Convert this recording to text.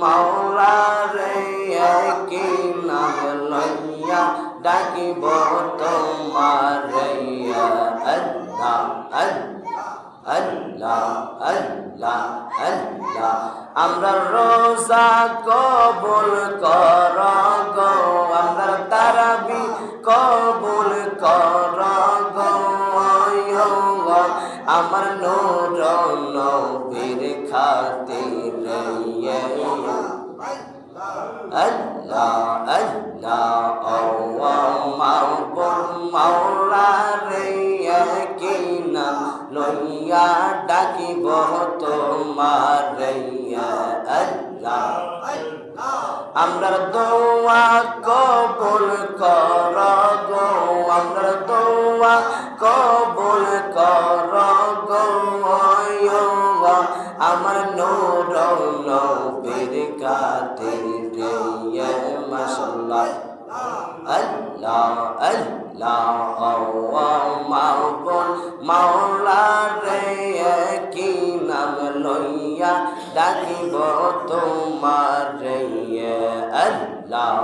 মাওলা রে কি নাম লইয়া ডাকিব তোমারে আল্লাহ আল্লাহ আল্লাহ আল্লাহ আমরা রোজা কবুল কর গো আমরা তারাবি কবুল কর গো আমার নূর নবীর খাতিরে আল্লাহ আল্লাহ ও মাওলা রে কি নাম লইয়া ডাকিব তোমারে আল্লাহ আমরা দোয়া কবুল কর গো আমরা দোয়া কবুল কর গো আমার নূর নবীর খাতিরে মাশাআল্লাহ আল্লাহ আল্লাহ মাওলা রে কি নাম লইয়া ডাকিব তোমারে আল্লাহ।